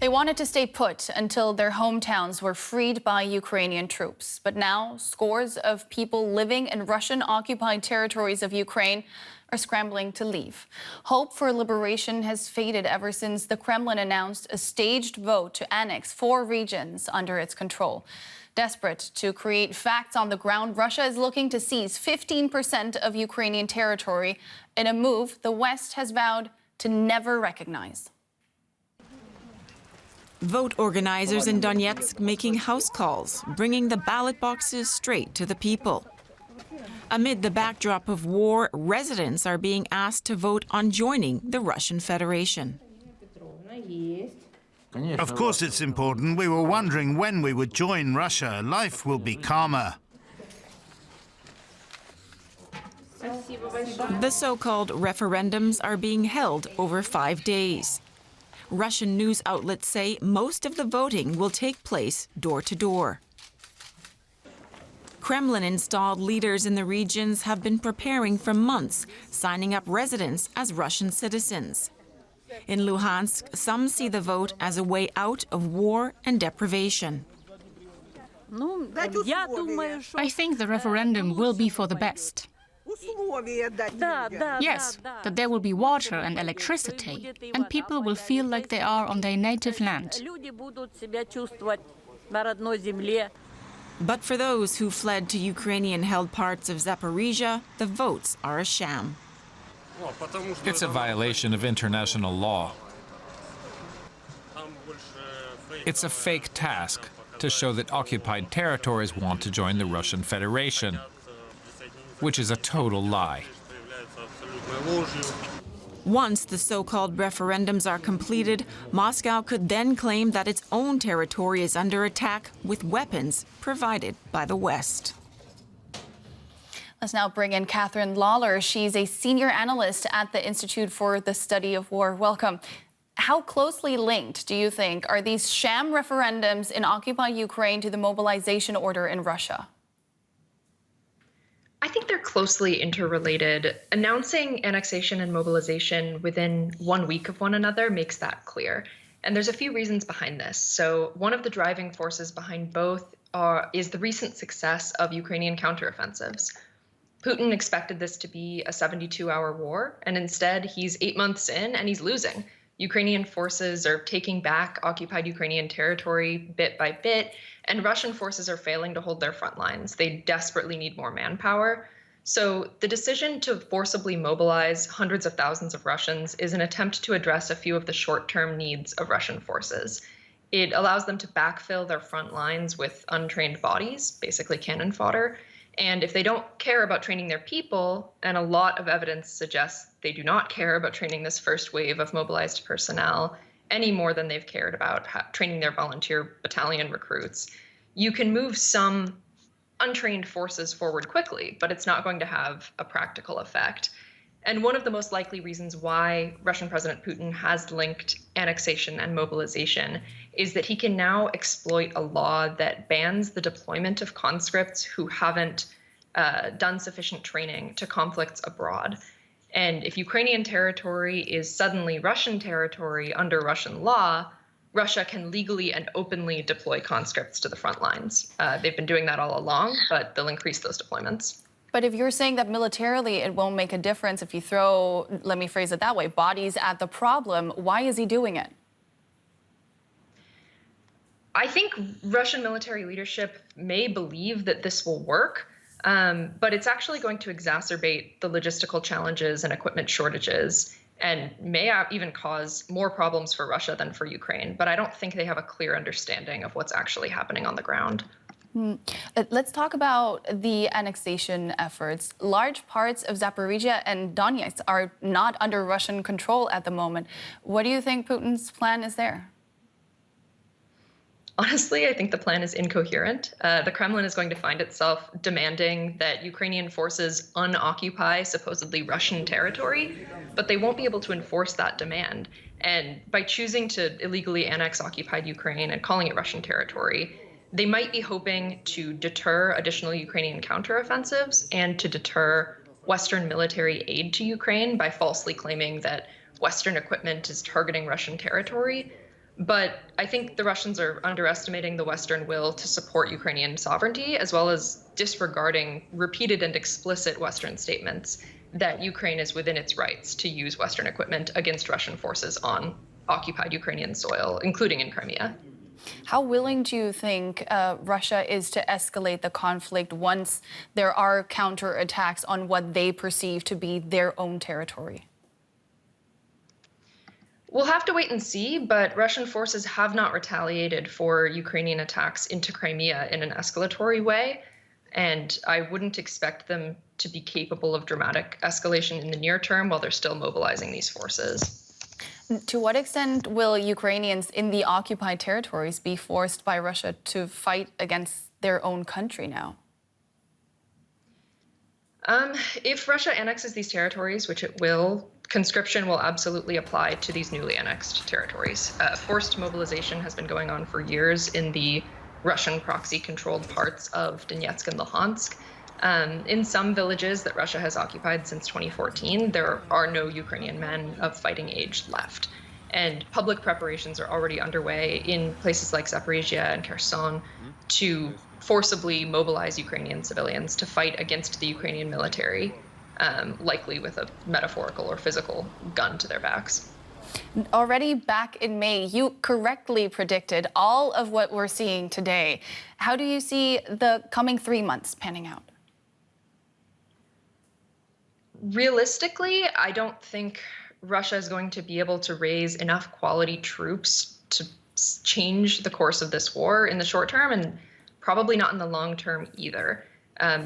They wanted to stay put until their hometowns were freed by Ukrainian troops. But now, scores of people living in Russian-occupied territories of Ukraine are scrambling to leave. Hope for liberation has faded ever since the Kremlin announced a staged vote to annex 4 regions under its control. Desperate to create facts on the ground, Russia is looking to seize 15% of Ukrainian territory in a move the West has vowed to never recognize. Vote organizers in Donetsk making house calls, bringing the ballot boxes straight to the people. Amid the backdrop of war, residents are being asked to vote on joining the Russian Federation. Of course it's important. We were wondering when we would join Russia. Life will be calmer. The so-called referendums are being held over 5 days. Russian news outlets say most of the voting will take place door to door. Kremlin-installed leaders in the regions have been preparing for months, signing up residents as Russian citizens. In Luhansk, some see the vote as a way out of war and deprivation. I think the referendum will be for the best. Yes, that there will be water and electricity, and people will feel like they are on their native land. But for those who fled to Ukrainian-held parts of Zaporizhzhia, the votes are a sham. It's a violation of international law. It's a fake task to show that occupied territories want to join the Russian Federation, which is a total lie. Once the so-called referendums are completed, Moscow could then claim that its own territory is under attack with weapons provided by the West. Let's now bring in Catherine Lawler. She's a senior analyst at the Institute for the Study of War. Welcome. How closely linked, do you think, are these sham referendums in occupied Ukraine to the mobilization order in Russia? I think they're closely interrelated. Announcing annexation and mobilization within 1 week of one another makes that clear. And there's a few reasons behind this. So one of the driving forces behind both is the recent success of Ukrainian counteroffensives. Putin expected this to be a 72-hour war, and instead he's 8 months in and he's losing. Ukrainian forces are taking back occupied Ukrainian territory bit by bit, and Russian forces are failing to hold their front lines. They desperately need more manpower. So the decision to forcibly mobilize hundreds of thousands of Russians is an attempt to address a few of the short-term needs of Russian forces. It allows them to backfill their front lines with untrained bodies, basically cannon fodder. And if they don't care about training their people, and a lot of evidence suggests they do not care about training this first wave of mobilized personnel any more than they've cared about training their volunteer battalion recruits, you can move some untrained forces forward quickly, but it's not going to have a practical effect. And one of the most likely reasons why Russian President Putin has linked annexation and mobilization is that he can now exploit a law that bans the deployment of conscripts who haven't done sufficient training to conflicts abroad. And if Ukrainian territory is suddenly Russian territory under Russian law, Russia can legally and openly deploy conscripts to the front lines. They've been doing that all along, but they'll increase those deployments. But if you're saying that militarily it won't make a difference if you throw, let me phrase it that way, bodies at the problem, why is he doing it? I think Russian military leadership may believe that this will work, but it's actually going to exacerbate the logistical challenges and equipment shortages and may even cause more problems for Russia than for Ukraine. But I don't think they have a clear understanding of what's actually happening on the ground. Let's talk about the annexation efforts. Large parts of Zaporizhzhia and Donetsk are not under Russian control at the moment. What do you think Putin's plan is there? Honestly, I think the plan is incoherent. The Kremlin is going to find itself demanding that Ukrainian forces unoccupy supposedly Russian territory, but they won't be able to enforce that demand. And by choosing to illegally annex occupied Ukraine and calling it Russian territory, they might be hoping to deter additional Ukrainian counteroffensives and to deter Western military aid to Ukraine by falsely claiming that Western equipment is targeting Russian territory. But I think the Russians are underestimating the Western will to support Ukrainian sovereignty, as well as disregarding repeated and explicit Western statements that Ukraine is within its rights to use Western equipment against Russian forces on occupied Ukrainian soil, including in Crimea. How willing do you think Russia is to escalate the conflict once there are counterattacks on what they perceive to be their own territory? We'll have to wait and see, but Russian forces have not retaliated for Ukrainian attacks into Crimea in an escalatory way, and I wouldn't expect them to be capable of dramatic escalation in the near term while they're still mobilizing these forces. To what extent will Ukrainians in the occupied territories be forced by Russia to fight against their own country now? If Russia annexes these territories, which it will, conscription will absolutely apply to these newly annexed territories. Forced mobilization has been going on for years in the Russian proxy-controlled parts of Donetsk and Luhansk. In some villages that Russia has occupied since 2014, there are no Ukrainian men of fighting age left. And public preparations are already underway in places like Zaporizhzhia and Kherson to forcibly mobilize Ukrainian civilians to fight against the Ukrainian military, likely with a metaphorical or physical gun to their backs. Already back in May, you correctly predicted all of what we're seeing today. How do you see the coming 3 months panning out? Realistically, I don't think Russia is going to be able to raise enough quality troops to change the course of this war in the short term, and probably not in the long term either.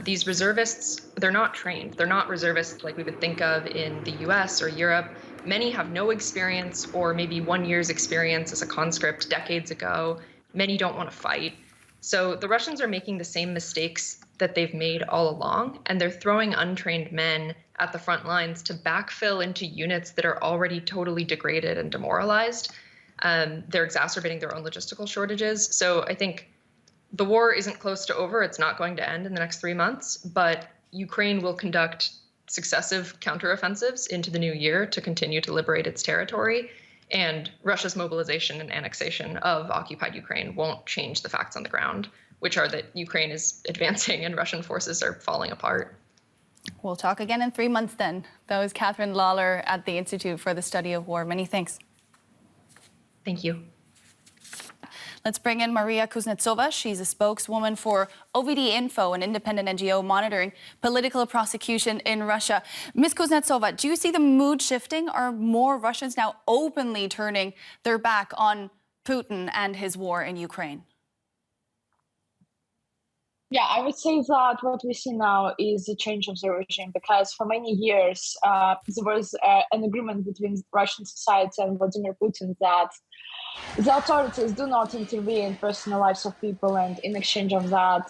These reservists, they're not trained. They're not reservists like we would think of in the US or Europe. Many have no experience or maybe 1 year's experience as a conscript decades ago. Many don't want to fight. So the Russians are making the same mistakes that they've made all along, and they're throwing untrained men at the front lines to backfill into units that are already totally degraded and demoralized. They're exacerbating their own logistical shortages. So I think the war isn't close to over. It's not going to end in the next 3 months, but Ukraine will conduct successive counteroffensives into the new year to continue to liberate its territory. And Russia's mobilization and annexation of occupied Ukraine won't change the facts on the ground, which are that Ukraine is advancing and Russian forces are falling apart. We'll talk again in 3 months then. That was Catherine Lawler at the Institute for the Study of War. Many thanks. Thank you. Let's bring in Maria Kuznetsova. She's a spokeswoman for OVD Info, an independent NGO monitoring political prosecution in Russia. Ms. Kuznetsova, do you see the mood shifting? Are more Russians now openly turning their back on Putin and his war in Ukraine? Yeah, I would say that what we see now is a change of the regime, because for many years there was an agreement between Russian society and Vladimir Putin that the authorities do not intervene in personal lives of people, and in exchange of that,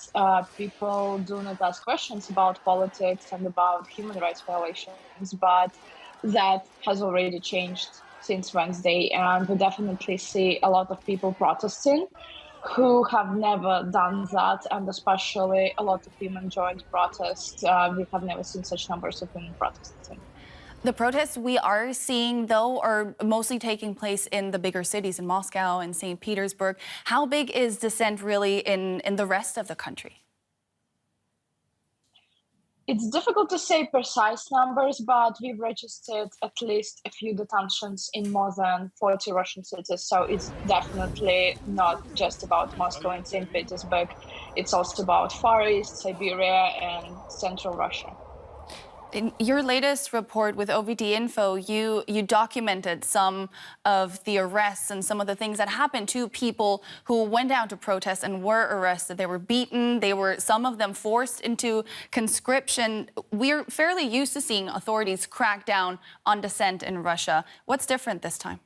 people do not ask questions about politics and about human rights violations. But that has already changed since Wednesday, and we definitely see a lot of people protesting who have never done that, and especially a lot of women joined protests. We have never seen such numbers of women protesting. The protests we are seeing, though, are mostly taking place in the bigger cities, in Moscow and St. Petersburg. How big is dissent really in the rest of the country? It's difficult to say precise numbers, but we've registered at least a few detentions in more than 40 Russian cities. So it's definitely not just about Moscow and St. Petersburg. It's also about Far East, Siberia, and Central Russia. In your latest report with OVD Info, you documented some of the arrests and some of the things that happened to people who went out to protest and were arrested. They were beaten. Some of them forced into conscription. We're fairly used to seeing authorities crack down on dissent in Russia. What's different this time?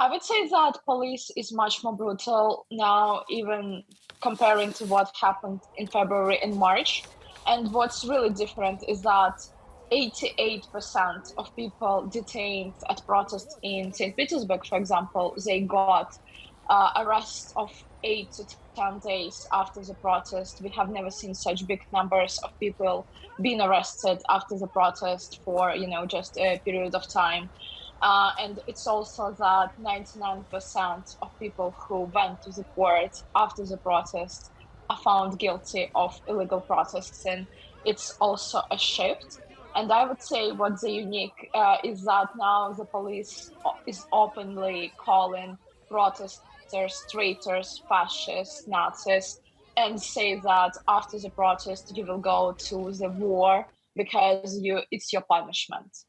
I would say that police is much more brutal now, even comparing to what happened in February and March. And what's really different is that 88% of people detained at protests in St. Petersburg, for example, they got arrests of 8 to 10 days after the protest. We have never seen such big numbers of people being arrested after the protest for, just a period of time. And it's also that 99% of people who went to the court after the protest are found guilty of illegal protests. And it's also a shift. And I would say what's unique is that now the police is openly calling protesters traitors, fascists, Nazis, and say that after the protest you will go to the war because it's your punishment.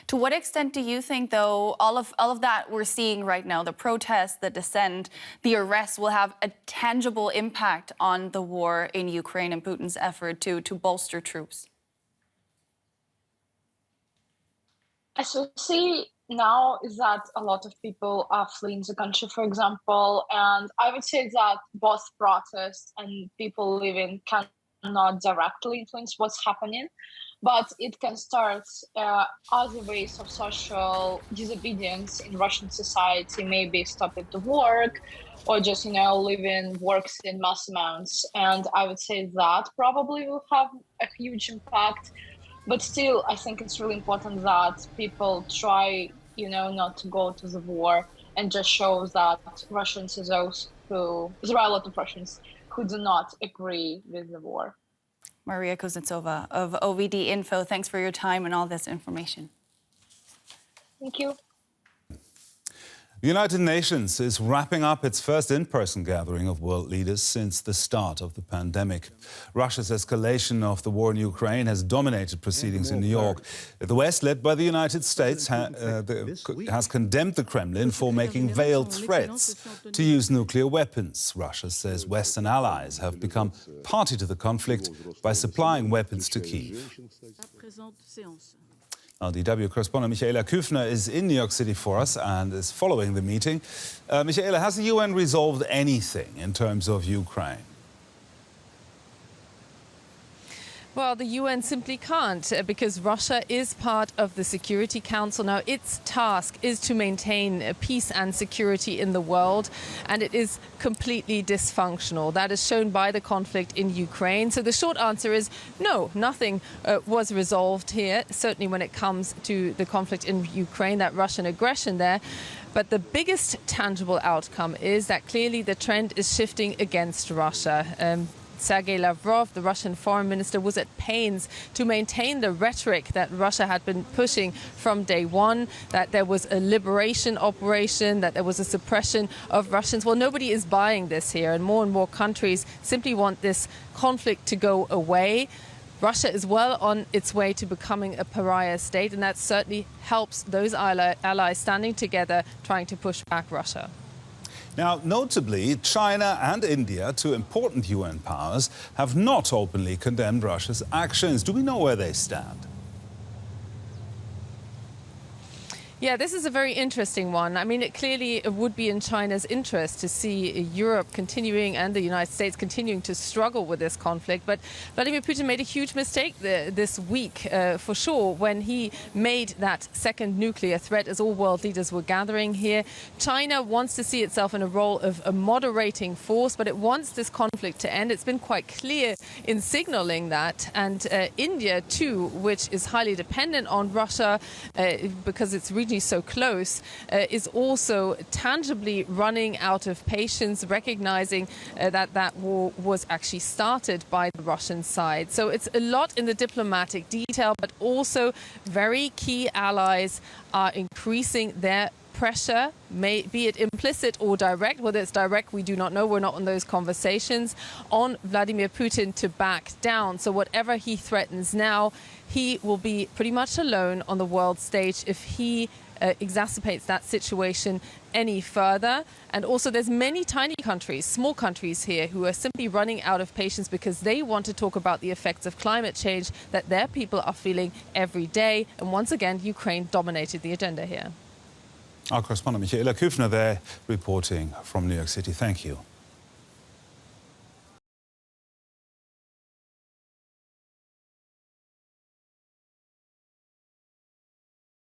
To what extent do you think, though, all of that we're seeing right now, the protests, the dissent, the arrests, will have a tangible impact on the war in Ukraine and Putin's effort to bolster troops? As we see now is that a lot of people are fleeing the country, for example, and I would say that both protests and people living cannot directly influence what's happening, but it can start other ways of social disobedience in Russian society, maybe stopping to work or just, living works in mass amounts. And I would say that probably will have a huge impact. But still, I think it's really important that people try, not to go to the war, and just shows that Russians are those there are a lot of Russians who do not agree with the war. Maria Kuznetsova of OVD Info, thanks for your time and all this information. Thank you. The United Nations is wrapping up its first in-person gathering of world leaders since the start of the pandemic. Russia's escalation of the war in Ukraine has dominated proceedings in New York. The West, led by the United States, has condemned the Kremlin for making veiled threats to use nuclear weapons. Russia says Western allies have become party to the conflict by supplying weapons to Kyiv. Our DW correspondent Michaela Küfner is in New York City for us and is following the meeting. Michaela, has the UN resolved anything in terms of Ukraine? Well, the UN simply can't because Russia is part of the Security Council. Now, its task is to maintain peace and security in the world, and it is completely dysfunctional. That is shown by the conflict in Ukraine. So the short answer is no, nothing was resolved here, certainly when it comes to the conflict in Ukraine, that Russian aggression there. But the biggest tangible outcome is that clearly the trend is shifting against Russia. Sergei Lavrov, the Russian foreign minister, was at pains to maintain the rhetoric that Russia had been pushing from day one, that there was a liberation operation, that there was a suppression of Russians. Well, nobody is buying this here, and more countries simply want this conflict to go away. Russia is well on its way to becoming a pariah state, and that certainly helps those allies standing together trying to push back Russia. Now, notably, China and India, two important UN powers, have not openly condemned Russia's actions. Do we know where they stand? Yeah, this is a very interesting one. I mean, it clearly would be in China's interest to see Europe continuing and the United States continuing to struggle with this conflict. But Vladimir Putin made a huge mistake this week, for sure, when he made that second nuclear threat as all world leaders were gathering here. China wants to see itself in a role of a moderating force, but it wants this conflict to end. It's been quite clear in signaling that. And India, too, which is highly dependent on Russia because it's regionally so close, is also tangibly running out of patience, recognizing that war was actually started by the Russian side. So it's a lot in the diplomatic detail, but also very key allies are increasing their pressure, be it implicit or direct. Whether it's direct, we do not know. We're not in those conversations, on Vladimir Putin to back down. So whatever he threatens now, he will be pretty much alone on the world stage if he exacerbates that situation any further. And also there's many tiny countries, small countries here, who are simply running out of patience because they want to talk about the effects of climate change that their people are feeling every day. And once again, Ukraine dominated the agenda here. Our correspondent Michaela Küfner there reporting from New York City. Thank you.